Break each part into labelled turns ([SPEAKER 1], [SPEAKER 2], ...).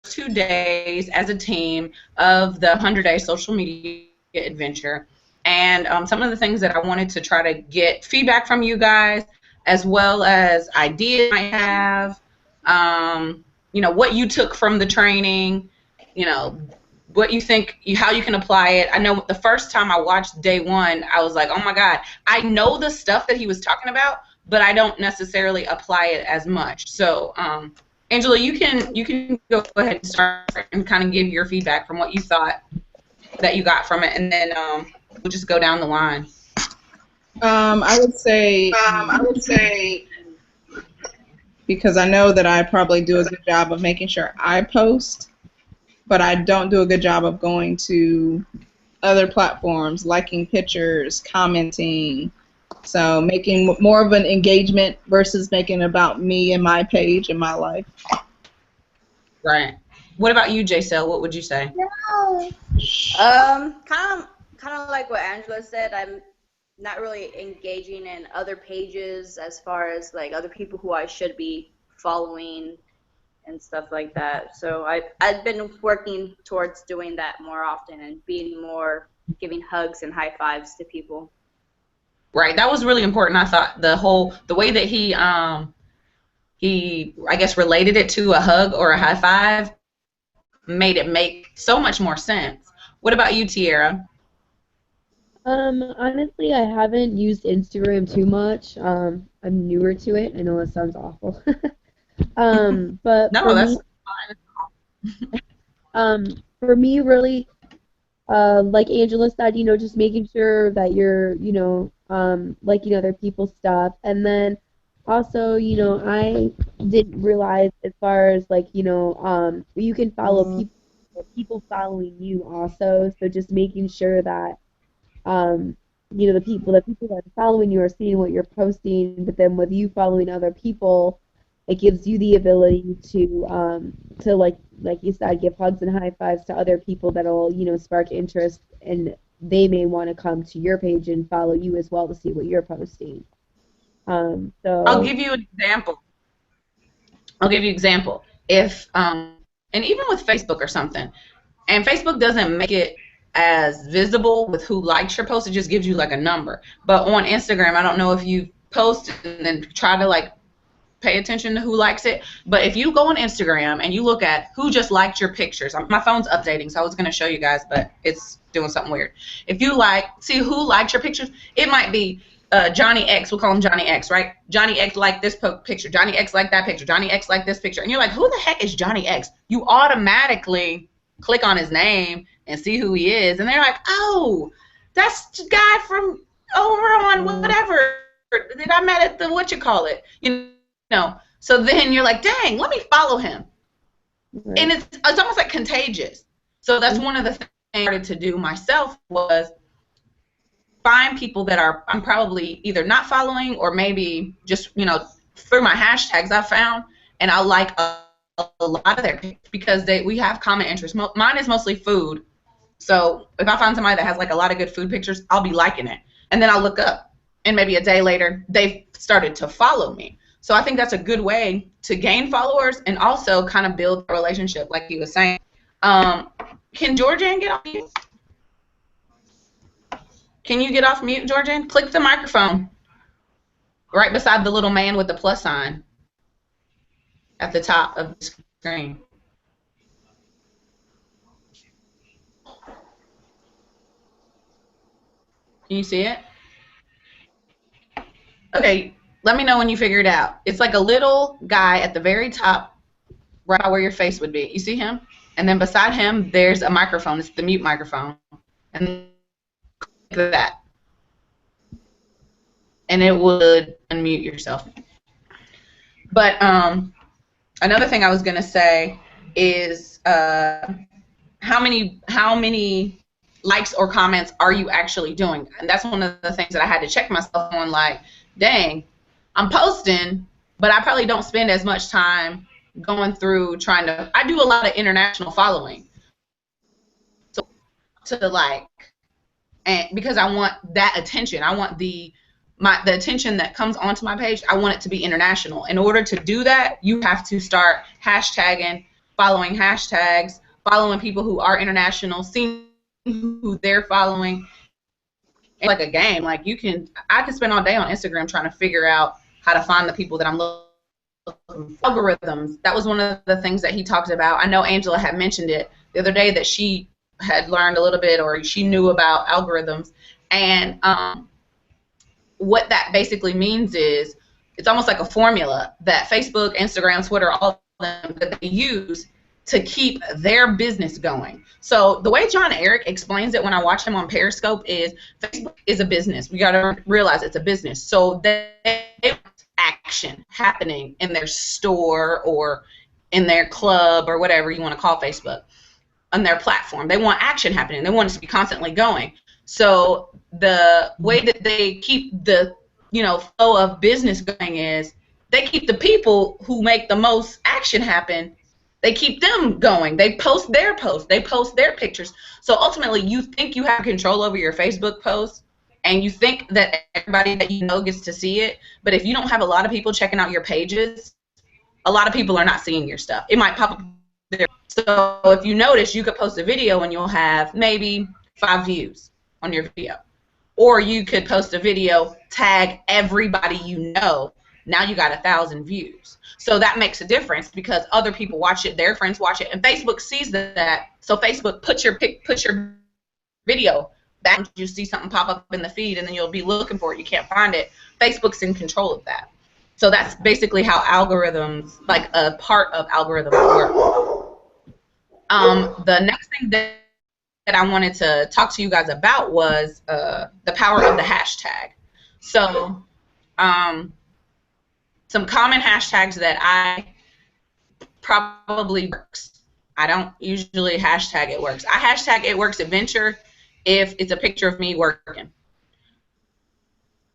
[SPEAKER 1] 2 days as a team of the 100-day social media adventure. And some of the things that I wanted to try to get feedback from you guys, as well as ideas I have, what you took from the training, what you think, how you can apply it. I know the first time I watched day one, I was like, oh my God, I know the stuff that he was talking about, but I don't necessarily apply it as much. So, Angela, you can go ahead and start and kind of give your feedback from what you thought that you got from it, and then we'll just go down the line.
[SPEAKER 2] I would say, because I know that I probably do a good job of making sure I post, but I don't do a good job of going to other platforms, liking pictures, commenting. So making more of an engagement versus making about me and my page and my life.
[SPEAKER 1] Right. What about you, J-Cell? What would you say?
[SPEAKER 3] Kind of like what Angela said. I'm not really engaging in other pages as far as like other people who I should be following and stuff like that. So I've been working towards doing that more often and being more giving hugs and high fives to people.
[SPEAKER 1] Right. That was really important. I thought the way that he I guess related it to a hug or a high five made it make so much more sense. What about you, Tiara?
[SPEAKER 4] Honestly, I haven't used Instagram too much. I'm newer to it. I know that sounds awful. But
[SPEAKER 1] no,
[SPEAKER 4] for
[SPEAKER 1] that's
[SPEAKER 4] me, for me, really, like Angela said, just making sure that you're, liking other people's stuff, and then also, I didn't realize as far as like, you can follow people following you also, so just making sure that the people that are following you are seeing what you're posting, but then with you following other people, it gives you the ability to like you said, give hugs and high fives to other people that'll, spark interest, and they may want to come to your page and follow you as well to see what you're posting. So
[SPEAKER 1] I'll give you an example. If and even with Facebook or something, and Facebook doesn't make it as visible with who likes your post, it just gives you like a number. But on Instagram, I don't know if you post and then try to like pay attention to who likes it, but if you go on Instagram and you look at who just liked your pictures, my phone's updating, so I was going to show you guys, but it's doing something weird. If you see who liked your pictures, it might be Johnny X, we'll call him Johnny X, right? Johnny X liked this picture, Johnny X liked that picture, Johnny X liked this picture, and you're like, who the heck is Johnny X? You automatically click on his name and see who he is, and they're like, oh, that's the guy from over on whatever that I met at the so then you're like, dang, let me follow him. Right. And it's almost like contagious. So that's one of the things I started to do myself was find people that I'm probably either not following or maybe just, through my hashtags I found, and I like a lot of their pictures because we have common interests. Mine is mostly food. So if I find somebody that has like a lot of good food pictures, I'll be liking it. And then I'll look up, and maybe a day later, they've started to follow me. So I think that's a good way to gain followers and also kind of build a relationship, like he was saying. Can Georgianne get off mute? Can you get off mute, Georgianne? Click the microphone right beside the little man with the plus sign at the top of the screen. Can you see it? Okay. Let me know when you figure it out. It's like a little guy at the very top, right where your face would be. You see him? And then beside him, there's a microphone. It's the mute microphone. And click that. And it would unmute yourself. But another thing I was going to say is how many likes or comments are you actually doing? And that's one of the things that I had to check myself on, like, dang, I'm posting, but I probably don't spend as much time going through trying to. I do a lot of international following, so and because I want that attention, I want the attention that comes onto my page. I want it to be international. In order to do that, you have to start hashtagging following hashtags, following people who are international, seeing who they're following. It's like a game. Like I could spend all day on Instagram trying to figure out how to find the people that I'm looking for. Algorithms. That was one of the things that he talked about. I know Angela had mentioned it the other day that she had learned a little bit, or she knew about algorithms. And what that basically means is it's almost like a formula that Facebook, Instagram, Twitter, all of them that they use to keep their business going. So the way John Eric explains it when I watch him on Periscope is Facebook is a business. We got to realize it's a business. So they want action happening in their store or in their club or whatever you want to call Facebook, on their platform. They want action happening. They want it to be constantly going. So the way that they keep the flow of business going is they keep the people who make the most action happen. They keep them going. They post their posts. They post their pictures. So ultimately, you think you have control over your Facebook posts, and you think that everybody that you know gets to see it. But if you don't have a lot of people checking out your pages, a lot of people are not seeing your stuff. It might pop up there. So if you notice, you could post a video and you'll have maybe 5 views on your video. Or you could post a video, tag everybody you know. Now you got 1,000 views. So that makes a difference because other people watch it, their friends watch it, and Facebook sees that. So Facebook puts your video back. You see something pop up in the feed, and then you'll be looking for it. You can't find it. Facebook's in control of that. So that's basically how algorithms, like a part of algorithms, work. The next thing that I wanted to talk to you guys about was the power of the hashtag. So some common hashtags that I probably works. I don't usually hashtag it works. I hashtag it works adventure if it's a picture of me working.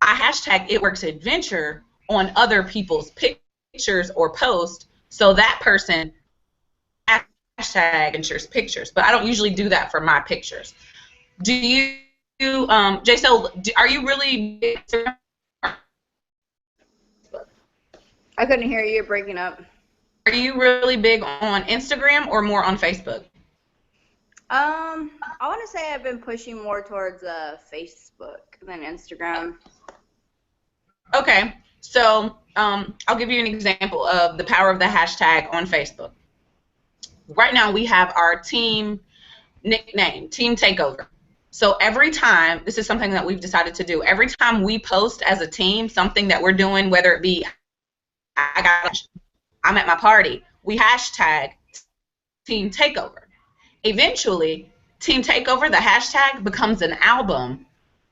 [SPEAKER 1] I hashtag it works adventure on other people's pictures or posts, so that person hashtag adventures pictures. But I don't usually do that for my pictures. Do you, J-Cell, are you really?
[SPEAKER 3] I couldn't hear you. You're breaking up.
[SPEAKER 1] Are you really big on Instagram or more on Facebook?
[SPEAKER 3] I want to say I've been pushing more towards Facebook than Instagram.
[SPEAKER 1] Okay, so I'll give you an example of the power of the hashtag on Facebook. Right now we have our team nickname, Team Takeover. So every time, this is something that we've decided to do, every time we post as a team something that we're doing, whether it be I'm at my party, we hashtag Team Takeover. Eventually, Team Takeover, the hashtag, becomes an album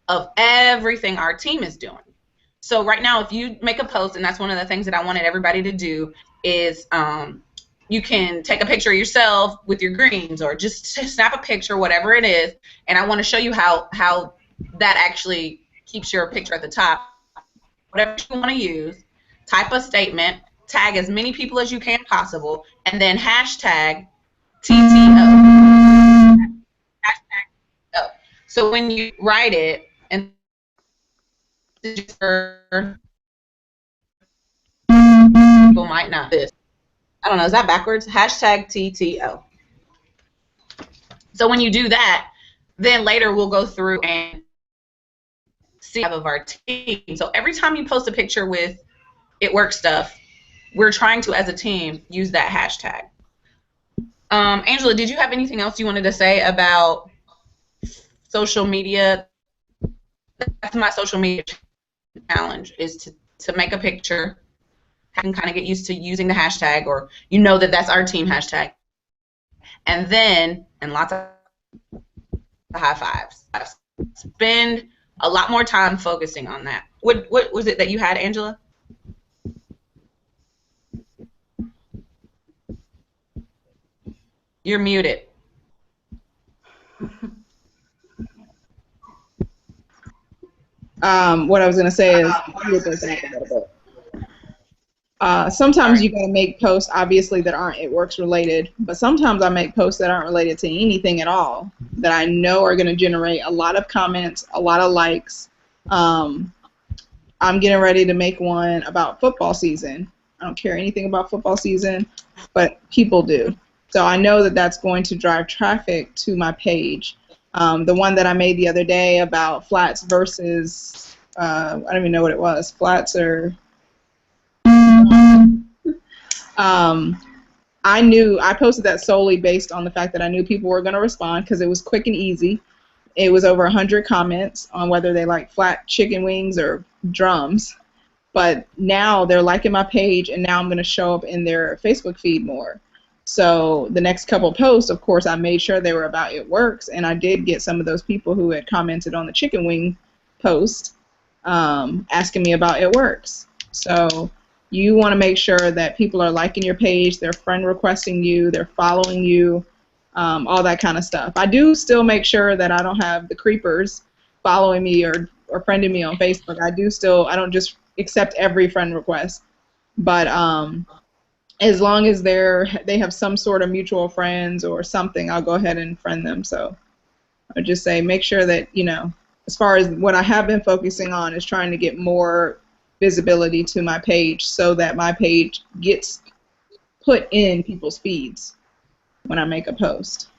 [SPEAKER 1] of everything our team is doing. So right now, if you make a post, and that's one of the things that I wanted everybody to do, is you can take a picture of yourself with your greens, or just snap a picture, whatever it is, and I want to show you how that actually keeps your picture at the top. Whatever you want to use, type a statement, tag as many people as you can possible, and then hashtag TTO. Hashtag TTO. So when you write it, and people might not this. I don't know, is that backwards? Hashtag TTO. So when you do that, then later we'll go through and see of our team. So every time you post a picture with It Works stuff, we're trying to, as a team, use that hashtag. Angela, did you have anything else you wanted to say about social media? That's my social media challenge, is to make a picture. I can kind of get used to using the hashtag, or you know that that's our team hashtag. And then, and lots of high fives. Spend a lot more time focusing on that. What was it that you had, Angela? You're muted.
[SPEAKER 2] What I was going to say is, sometimes you got to make posts, obviously, that aren't It Works related, but sometimes I make posts that aren't related to anything at all, that I know are going to generate a lot of comments, a lot of likes. I'm getting ready to make one about football season. I don't care anything about football season, but people do. So I know that that's going to drive traffic to my page. The one that I made the other day about flats versus, I don't even know what it was, flats or, I posted that solely based on the fact that I knew people were going to respond because it was quick and easy. It was over 100 comments on whether they like flat chicken wings or drums. But now they're liking my page, and now I'm going to show up in their Facebook feed more. So the next couple posts, of course, I made sure they were about It Works, and I did get some of those people who had commented on the chicken wing post asking me about It Works. So you want to make sure that people are liking your page, they're friend requesting you, they're following you, all that kind of stuff. I do still make sure that I don't have the creepers following me or friending me on Facebook. I don't just accept every friend request. But as long as they have some sort of mutual friends or something, I'll go ahead and friend them. So I would just say make sure that, as far as what I have been focusing on is trying to get more visibility to my page so that my page gets put in people's feeds when I make a post.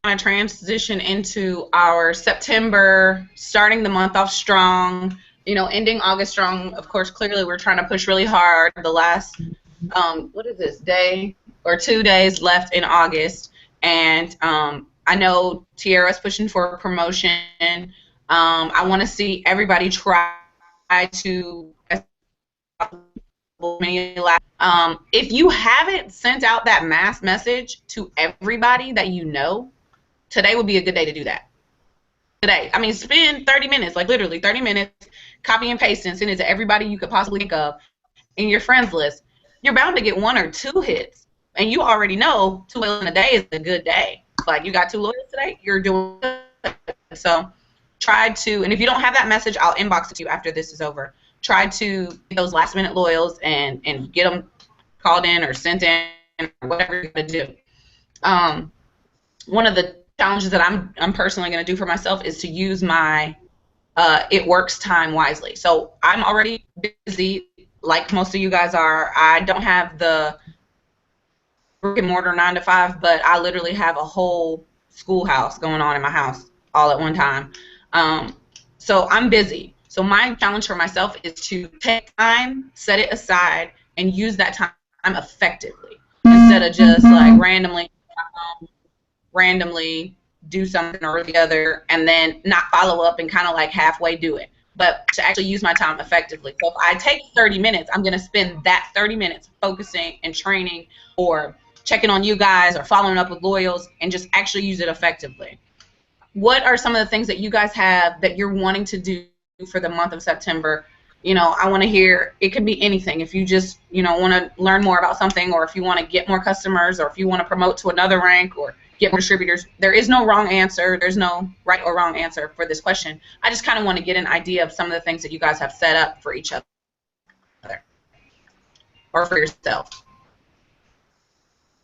[SPEAKER 1] To transition into our September, starting the month off strong, ending August strong. Of course, clearly we're trying to push really hard. The last, what is this, day or 2 days left in August, and I know Tiara's pushing for a promotion. I want to see everybody try to. If you haven't sent out that mass message to everybody that you know, today would be a good day to do that. Today. I mean, spend 30 minutes, like literally 30 minutes, copy and paste and send it to everybody you could possibly think of in your friends list. You're bound to get 1 or 2 hits. And you already know 2 loyals in a day is a good day. Like, you got 2 loyals today, you're doing good. So try to, and if you don't have that message, I'll inbox it to you after this is over. Try to get those last minute loyals and get them called in or sent in or whatever you're going to do. One of the challenges that I'm personally going to do for myself is to use my It Works time wisely. So I'm already busy, like most of you guys are. I don't have the brick and mortar 9 to 5, but I literally have a whole schoolhouse going on in my house all at one time. So I'm busy. So my challenge for myself is to take time, set it aside, and use that time effectively instead of just like randomly do something or the other and then not follow up and kind of like halfway do it, but to actually use my time effectively. So if I take 30 minutes, I'm going to spend that 30 minutes focusing and training or checking on you guys or following up with loyals and just actually use it effectively. What are some of the things that you guys have that you're wanting to do for the month of September? I want to hear, it could be anything. If you just, want to learn more about something, or if you want to get more customers, or if you want to promote to another rank or get more distributors, there is no wrong answer. There's no right or wrong answer for this question. I just kind of want to get an idea of some of the things that you guys have set up for each other or for yourself.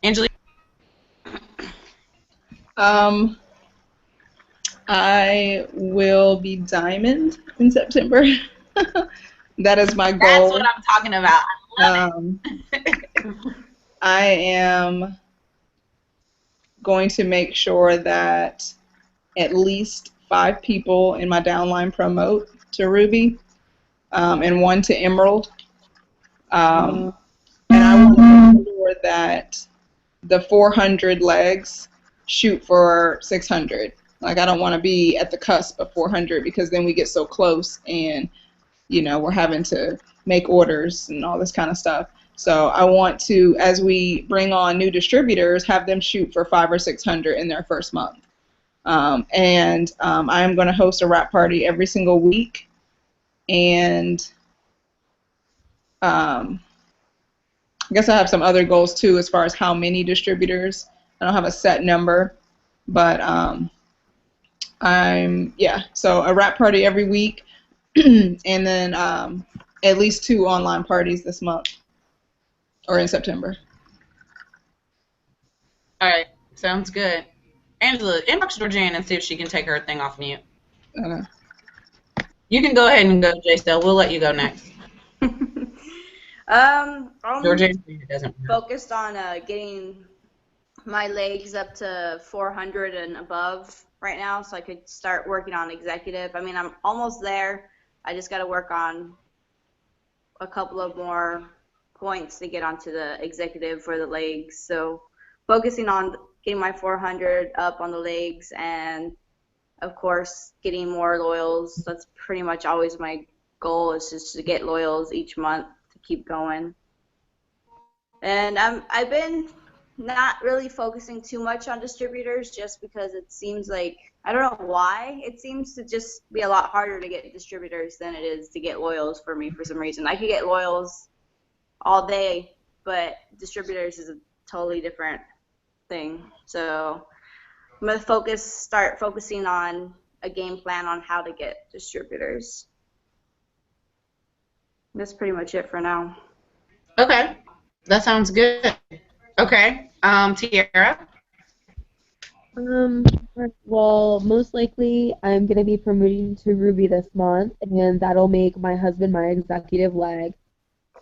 [SPEAKER 1] Angelique?
[SPEAKER 2] I will be diamond in September. That is my goal.
[SPEAKER 1] That's what I'm talking about. I love
[SPEAKER 2] it. I am going to make sure that at least 5 people in my downline promote to Ruby, and 1 to Emerald. And I want to make sure that the 400 legs shoot for 600. Like, I don't want to be at the cusp of 400 because then we get so close and, we're having to make orders and all this kind of stuff. So I want to, as we bring on new distributors, have them shoot for 500 or 600 in their first month. I am going to host a wrap party every single week. And I guess I have some other goals too as far as how many distributors. I don't have a set number, but so a wrap party every week, and then at least 2 online parties this month or in September.
[SPEAKER 1] All right, sounds good. Angela, inbox Georgianne and see if she can take her thing off mute. You can go ahead and go, J-Stel. We'll let you go next.
[SPEAKER 3] I'm
[SPEAKER 1] Georgia doesn't.
[SPEAKER 3] focused on getting my legs up to 400 and above right now, so I could start working on executive. I mean, I'm almost there. I just got to work on a couple of more points to get onto the executive for the legs. So focusing on getting my 400 up on the legs, and of course getting more loyals. That's pretty much always my goal, is just to get loyals each month to keep going. And I've been not really focusing too much on distributors, just because it seems like, I don't know why, it seems to just be a lot harder to get distributors than it is to get loyals for me for some reason. I could get loyals all day, but distributors is a totally different thing. So I'm going to start focusing on a game plan on how to get distributors. That's pretty much it for now.
[SPEAKER 1] Okay, that sounds good. Okay, Tiara.
[SPEAKER 4] Well, most likely I'm gonna be promoting to Ruby this month, and that'll make my husband my executive leg.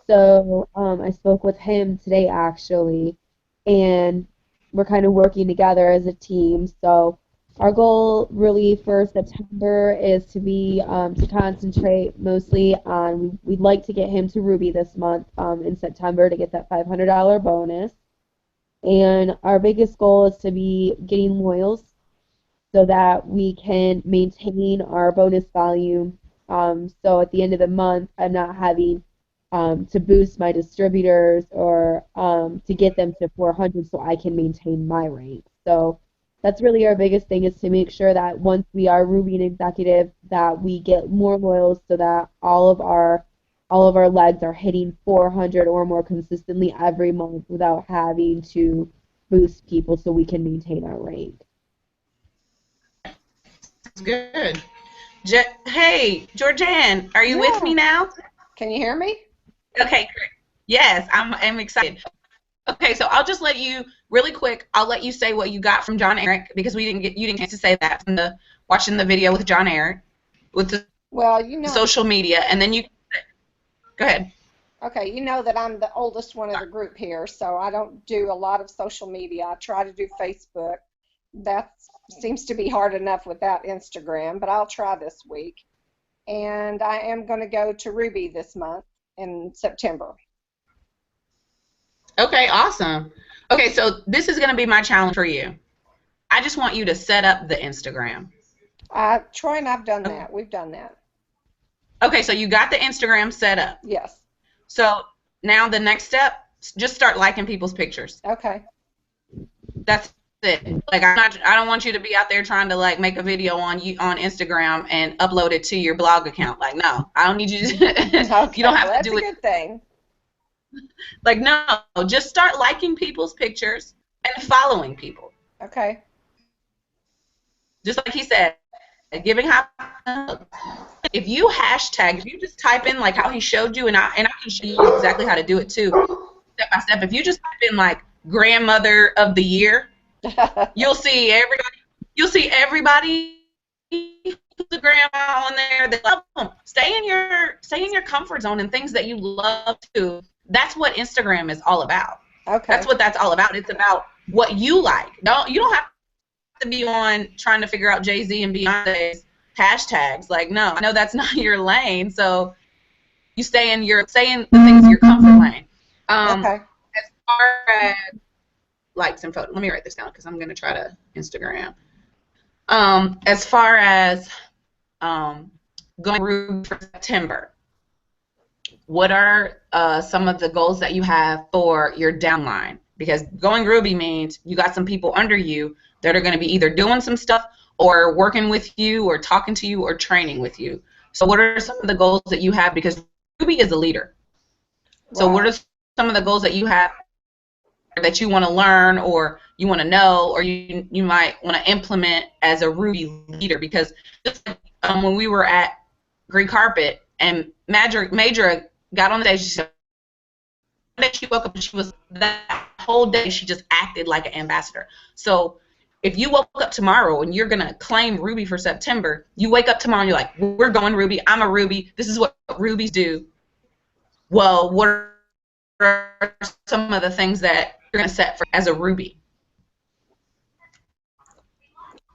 [SPEAKER 4] So, I spoke with him today actually, and we're kind of working together as a team. So, our goal really for September is to concentrate mostly on, we'd like to get him to Ruby this month, in September to get that $500 bonus. And our biggest goal is to be getting loyals so that we can maintain our bonus volume. So at the end of the month, I'm not having to boost my distributors or to get them to 400 so I can maintain my rank. So that's really our biggest thing, is to make sure that once we are Ruby and executive, that we get more loyals so that all of our legs are hitting 400 or more consistently every month without having to boost people so we can maintain our rank.
[SPEAKER 1] That's good. Hey, Georgianne, are you with me now?
[SPEAKER 5] Can you hear me?
[SPEAKER 1] Okay, great. Yes, I'm excited. Okay, so I'll just let you really quick. I'll let you say what you got from John Eric, because you didn't get to say that from watching the video with John Eric with the social media, and then you go ahead.
[SPEAKER 5] Okay, you know that I'm the oldest one of the group here, so I don't do a lot of social media. I try to do Facebook. That seems to be hard enough without Instagram, but I'll try this week. And I am going to go to Ruby this month in September.
[SPEAKER 1] Okay, awesome. Okay, so this is going to be my challenge for you. I just want you to set up the Instagram.
[SPEAKER 5] Troy and I've done that. We've done that.
[SPEAKER 1] Okay, so you got the Instagram set up.
[SPEAKER 5] Yes.
[SPEAKER 1] So now the next step, just start liking people's pictures.
[SPEAKER 5] Okay.
[SPEAKER 1] That's it. Like, I don't want you to be out there trying to like make a video on Instagram and upload it to your blog account. Like, no, I don't need you to.
[SPEAKER 5] Okay,
[SPEAKER 1] you don't have to do it.
[SPEAKER 5] That's a good thing.
[SPEAKER 1] Like, no, just start liking people's pictures and following people.
[SPEAKER 5] Okay.
[SPEAKER 1] Just like he said, giving high. If you just type in like how he showed you, and I can show you exactly how to do it too, step by step. If you just type in like grandmother of the year, you'll see everybody who's a grandma on there. They love them. Stay in your comfort zone and things that you love to. That's what Instagram is all about.
[SPEAKER 5] Okay.
[SPEAKER 1] That's what that's all about. It's about what you like. You don't have to be on trying to figure out Jay-Z and Beyonce's hashtags. Like, no, I know that's not your lane. So you stay in the things your comfort lane.
[SPEAKER 5] Okay.
[SPEAKER 1] As far as likes and photos, let me write this down because I'm gonna try to Instagram. As far as going through for September, what are some of the goals that you have for your downline? Because going Ruby means you got some people under you that are going to be either doing some stuff or working with you or talking to you or training with you. So what are some of the goals that you have? Because Ruby is a leader. So what are some of the goals that you have that you want to learn or you want to know or you might want to implement as a Ruby leader? Because just like, when we were at Green Carpet and Major got on the stage, she woke up and that whole day she just acted like an ambassador. So if you woke up tomorrow and you're going to claim Ruby for September, you wake up tomorrow and you're like, we're going Ruby, I'm a Ruby, this is what Rubies do. Well, what are are some of the things that you're going to set for as a Ruby?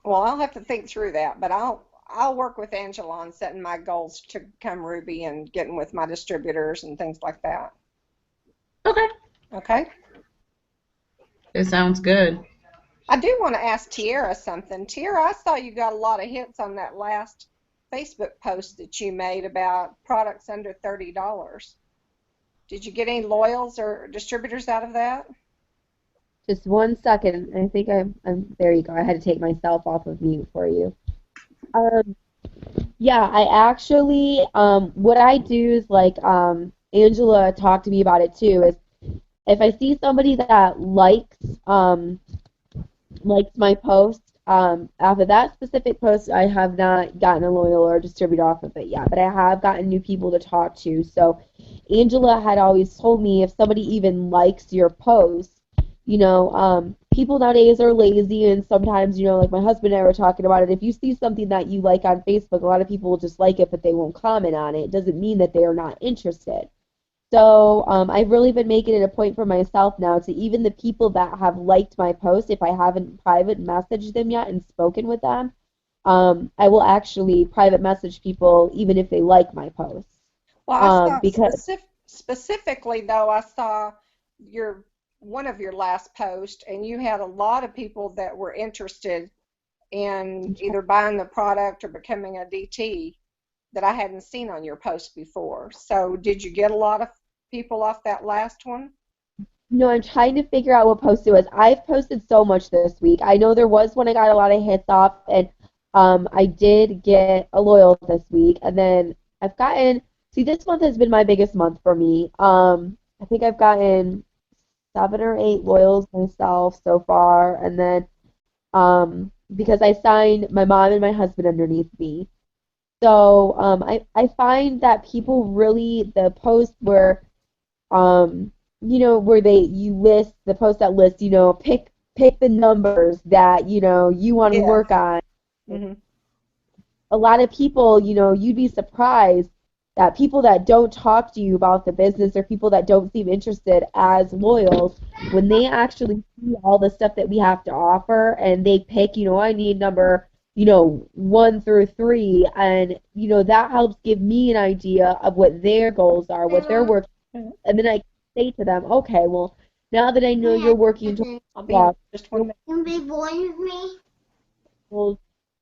[SPEAKER 5] Well, I'll have to think through that, but I'll work with Angela on setting my goals to become Ruby and getting with my distributors and things like that.
[SPEAKER 1] Okay.
[SPEAKER 5] Okay?
[SPEAKER 1] It sounds good.
[SPEAKER 5] I do want to ask Tiara something. Tiara, I saw you got a lot of hits on that last Facebook post that you made about products under $30. Did you get any loyals or distributors out of that?
[SPEAKER 4] Just 1 second. I think I'm there you go. I had to take myself off of mute for you. Yeah, I actually what I do is like Angela talked to me about it too, is if I see somebody that likes my post, after that specific post, I have not gotten a loyal or distributor off of it yet, but I have gotten new people to talk to. So Angela had always told me if somebody even likes your post, people nowadays are lazy, and sometimes, like my husband and I were talking about it, if you see something that you like on Facebook, a lot of people will just like it, but they won't comment on it. It doesn't mean that they are not interested. So I've really been making it a point for myself now to even the people that have liked my post, if I haven't private messaged them yet and spoken with them, I will actually private message people even if they like my posts.
[SPEAKER 5] Well, I saw
[SPEAKER 4] Because
[SPEAKER 5] specifically though, I saw one of your last posts, and you had a lot of people that were interested in either buying the product or becoming a DT that I hadn't seen on your post before. So did you get a lot of people off that last one?
[SPEAKER 4] No, I'm trying to figure out what post it was. I've posted so much this week. I know there was one I got a lot of hits off, and I did get a loyal this week. And then this month has been my biggest month for me. I think I've gotten 7 or 8 loyals myself so far, and then because I signed my mom and my husband underneath me. So I find that people really, the post where where you list the post that lists, pick the numbers that you want to work on.
[SPEAKER 5] Mm-hmm.
[SPEAKER 4] A lot of people, you'd be surprised that people that don't talk to you about the business or people that don't seem interested as loyals, when they actually see all the stuff that we have to offer and they pick, I need number 1 through 3, and that helps give me an idea of what their goals are, what they're working on, and then I can say to them, okay, well, now that I know you're working towards
[SPEAKER 5] Just 1 minute.
[SPEAKER 6] Can you be born with me?
[SPEAKER 4] goals,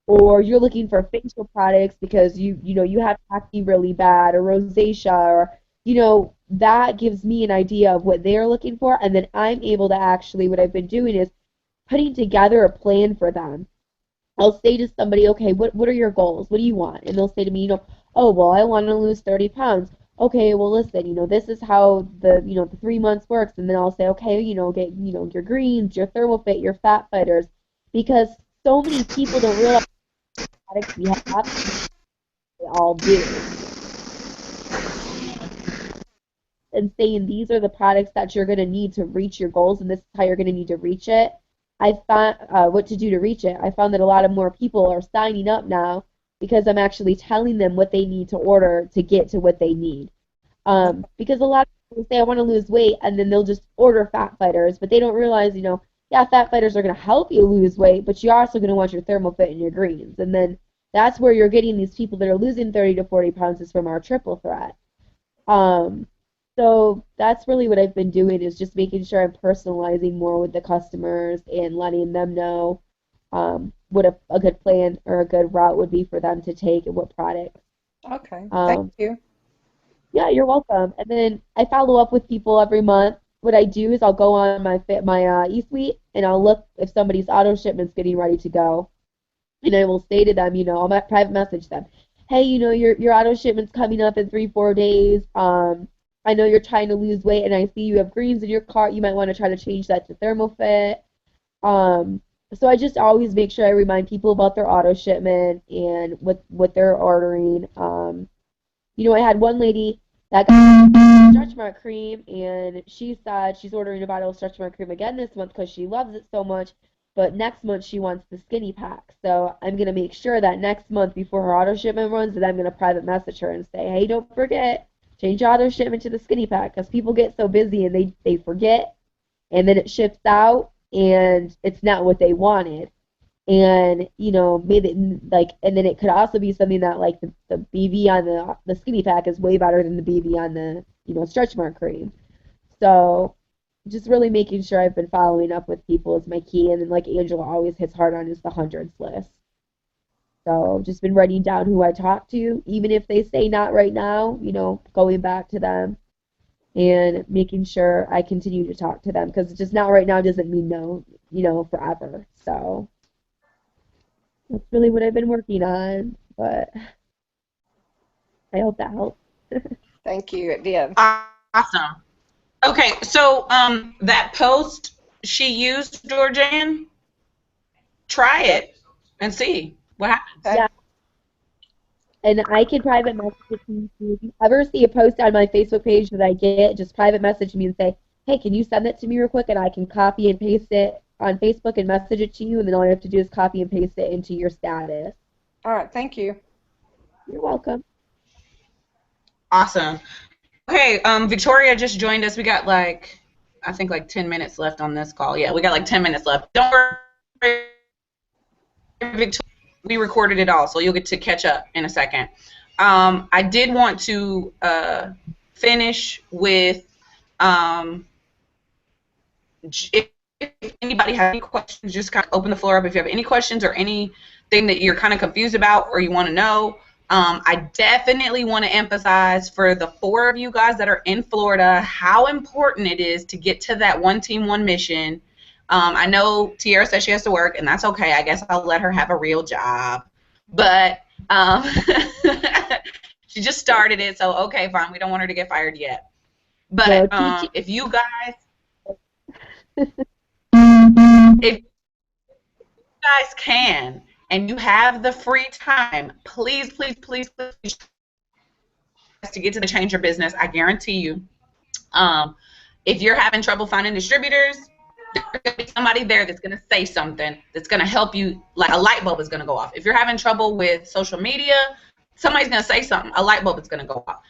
[SPEAKER 4] or you're looking for facial products because you have acne really bad or rosacea, or that gives me an idea of what they're looking for, and then I'm able to actually, what I've been doing is putting together a plan for them. I'll say to somebody, okay, what are your goals? What do you want? And they'll say to me, oh, well, I want to lose 30 pounds. Okay, well, listen, this is how the 3 months works. And then I'll say, okay, get, your greens, your ThermoFit, your fat fighters, because so many people don't realize the products we have, they all do. And saying these are the products that you're going to need to reach your goals, and this is how you're going to need to reach it. I found what to do to reach it. I found that a lot of more people are signing up now because I'm actually telling them what they need to order to get to what they need. Because a lot of people say, I want to lose weight, and then they'll just order fat fighters, but they don't realize, fat fighters are going to help you lose weight, but you're also going to want your ThermoFit and your greens. And then that's where you're getting these people that are losing 30 to 40 pounds is from our triple threat. So that's really what I've been doing, is just making sure I'm personalizing more with the customers and letting them know what a good plan or a good route would be for them to take and what products.
[SPEAKER 5] Okay, thank you.
[SPEAKER 4] Yeah, you're welcome. And then I follow up with people every month. What I do is I'll go on my eSuite and I'll look if somebody's auto shipment's getting ready to go, and I will say to them, I'll private message them, hey, your auto shipment's coming up in 3-4 days. I know you're trying to lose weight, and I see you have greens in your cart. You might want to try to change that to ThermoFit. So I just always make sure I remind people about their auto shipment and what they're ordering. I had one lady that got stretch mark cream, and she said she's ordering a bottle of stretch mark cream again this month because she loves it so much, but next month she wants the skinny pack. So I'm going to make sure that next month before her auto shipment runs that I'm going to private message her and say, hey, don't forget, change your auto shipment to the skinny pack, because people get so busy and they forget, and then it ships out and it's not what they wanted. And made it like, and then it could also be something that like the BB on the skinny pack is way better than the BB on the stretch mark cream. So just really making sure I've been following up with people is my key. And then, like Angela always hits hard on, is the hundreds list. So just been writing down who I talk to, even if they say not right now, going back to them and making sure I continue to talk to them, because just not right now doesn't mean no, forever. So that's really what I've been working on, but I hope that helps.
[SPEAKER 5] Thank you. It did.
[SPEAKER 1] Awesome. Okay, so that post she used, Georgianne, try it and see what happens.
[SPEAKER 5] Okay.
[SPEAKER 4] Yeah. And I can private message it to you. If you ever see a post on my Facebook page that I get, just private message me and say, hey, can you send it to me real quick? And I can copy and paste it on Facebook and message it to you, and then all you have to do is copy and paste it into your status.
[SPEAKER 5] All right. Thank you.
[SPEAKER 4] You're welcome.
[SPEAKER 1] Awesome. Okay, Victoria just joined us. We got I think 10 minutes left on this call. Yeah, we got 10 minutes left. Don't worry, Victoria. We recorded it all, so you'll get to catch up in a second. I did want to finish with if anybody has any questions, just kind of open the floor up. If you have any questions or anything that you're kind of confused about or you want to know, I definitely want to emphasize for the 4 of you guys that are in Florida how important it is to get to that one team, one mission. I know Tiara says she has to work, and that's okay. I guess I'll let her have a real job. But she just started it, so okay, fine. We don't want her to get fired yet. But if you guys can, and you have the free time, please, please, please, please, to get to the Change Your Business. I guarantee you, if you're having trouble finding distributors, there's going to be somebody there that's going to say something that's going to help you, like a light bulb is going to go off. If you're having trouble with social media, somebody's going to say something, a light bulb is going to go off.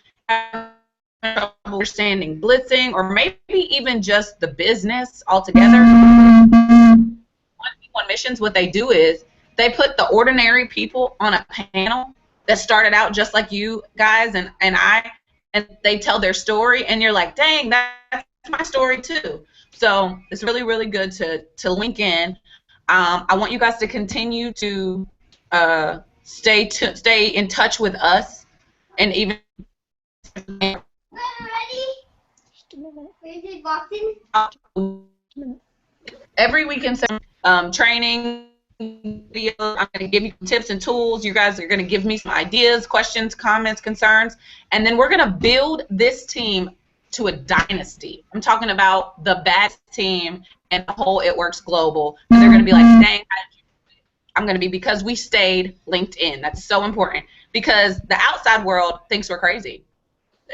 [SPEAKER 1] Understanding blitzing, or maybe even just the business altogether. One Missions, what they do is they put the ordinary people on a panel that started out just like you guys and I, and they tell their story, and you're like, dang, that's my story too. So it's really, really good to link in. I want you guys to continue to stay in touch with us, and even every weekend training video. I'm going to give you tips and tools. You guys are going to give me some ideas, questions, comments, concerns, and then we're going to build this team to a dynasty. I'm talking about the best team and the whole It Works Global. And they're going to be like, dang, I'm going to be, because we stayed linked in. That's so important, because the outside world thinks we're crazy.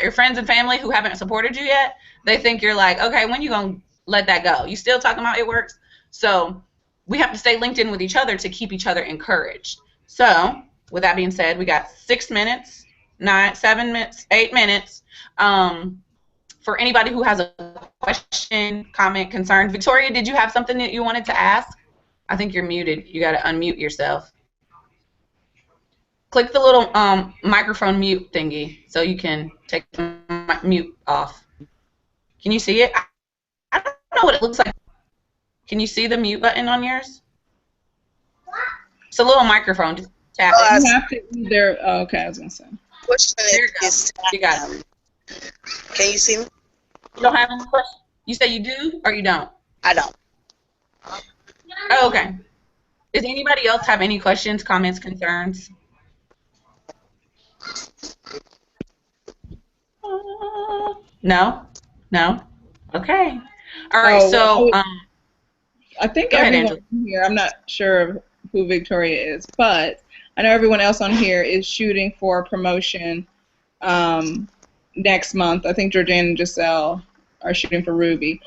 [SPEAKER 1] Your friends and family who haven't supported you yet, they think you're like, okay, when you going to let that go? You still talking about It Works? So we have to stay linked in with each other to keep each other encouraged. So with that being said, we got 6 minutes, 7 minutes, 8 minutes. For anybody who has a question, comment, concern. Victoria, did you have something that you wanted to ask? I think you're muted. You got to unmute yourself. Click the little microphone mute thingy so you can take the mute off. Can you see it? I don't know what it looks like. Can you see the mute button on yours? It's a little microphone. Just tap it.
[SPEAKER 2] You have to either. Oh, okay, I was gonna say.
[SPEAKER 6] Question
[SPEAKER 1] There you go.
[SPEAKER 6] is,
[SPEAKER 1] You got it.
[SPEAKER 6] can you see me?
[SPEAKER 1] You don't have any questions? You say you do or you don't?
[SPEAKER 6] I don't.
[SPEAKER 1] Oh, okay. Does anybody else have any questions, comments, concerns? No? No? Okay. All right, so
[SPEAKER 2] I think
[SPEAKER 1] go ahead,
[SPEAKER 2] everyone here, I'm not sure who Victoria is, but I know everyone else on here is shooting for a promotion next month. I think Georgianne and Giselle are shooting for Ruby.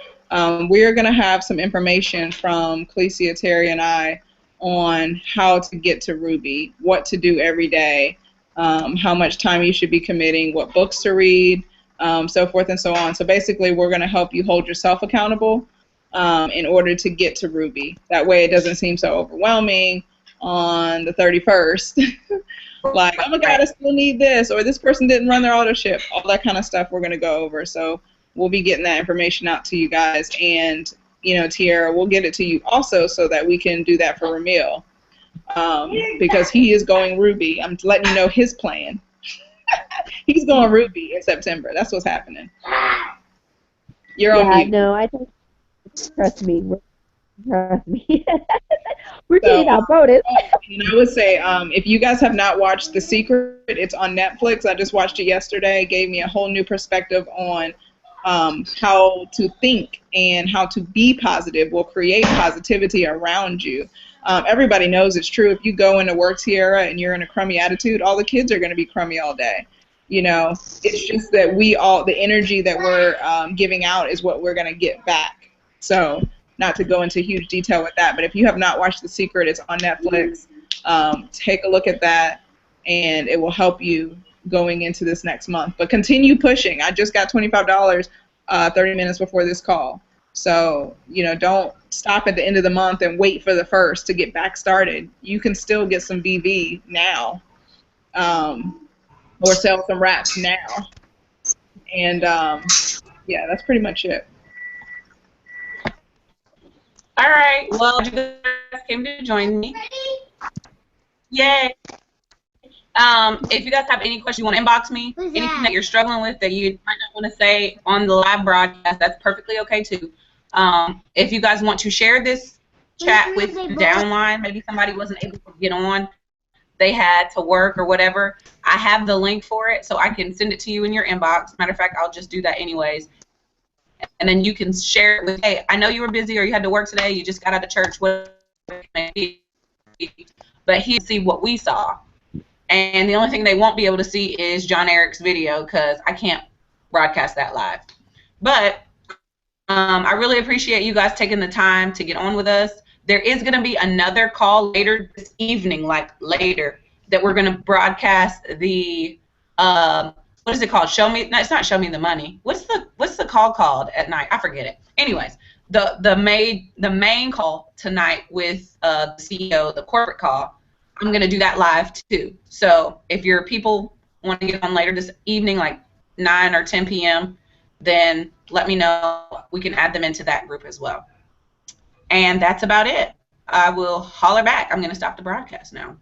[SPEAKER 2] We are going to have some information from Clecia, Terry, and I on how to get to Ruby, what to do every day, how much time you should be committing, what books to read, so forth and so on. So basically, we're going to help you hold yourself accountable in order to get to Ruby. That way it doesn't seem so overwhelming on the 31st. Like, oh my God, I still need this, or this person didn't run their auto ship. All that kind of stuff we're going to go over. So we'll be getting that information out to you guys. And, you know, Tiara, we'll get it to you also so that we can do that for Ramil. Because he is going Ruby. I'm letting you know his plan. He's going Ruby in September. That's what's happening. You're on mute.
[SPEAKER 4] No, I think, trust me. Trust me. We're getting outvoted.
[SPEAKER 2] And I would say, if you guys have not watched The Secret, it's on Netflix. I just watched it yesterday. It gave me a whole new perspective on how to think and how to be positive will create positivity around you. Everybody knows it's true. If you go into work, Tiara, and you're in a crummy attitude, all the kids are going to be crummy all day. You know, it's just that the energy that we're giving out is what we're going to get back. So, not to go into huge detail with that, but if you have not watched The Secret, it's on Netflix. Take a look at that, and it will help you going into this next month. But continue pushing. I just got $25 30 minutes before this call. So, you know, don't stop at the end of the month and wait for the 1st to get back started. You can still get some BV now, or sell some wraps now. And, yeah, that's pretty much it.
[SPEAKER 1] All right. Well, you guys came to join me. Yay. If you guys have any questions, you want to inbox me, anything that you're struggling with that you might not want to say on the live broadcast, that's perfectly okay too. If you guys want to share this chat with downline, maybe somebody wasn't able to get on, they had to work or whatever, I have the link for it, so I can send it to you in your inbox. Matter of fact, I'll just do that anyways. And then you can share it with, hey, I know you were busy or you had to work today, you just got out of church, whatever it may be. But he see what we saw. And the only thing they won't be able to see is John Eric's video because I can't broadcast that live. But I really appreciate you guys taking the time to get on with us. There is going to be another call later this evening, like later, that we're going to broadcast the what is it called? Show me. No, it's not Show Me the Money. What's the call called at night? I forget it. Anyways, the main call tonight with the CEO, the corporate call. I'm going to do that live too. So if your people want to get on later this evening, like 9 or 10 p.m., then let me know. We can add them into that group as well. And that's about it. I will holler back. I'm going to stop the broadcast now.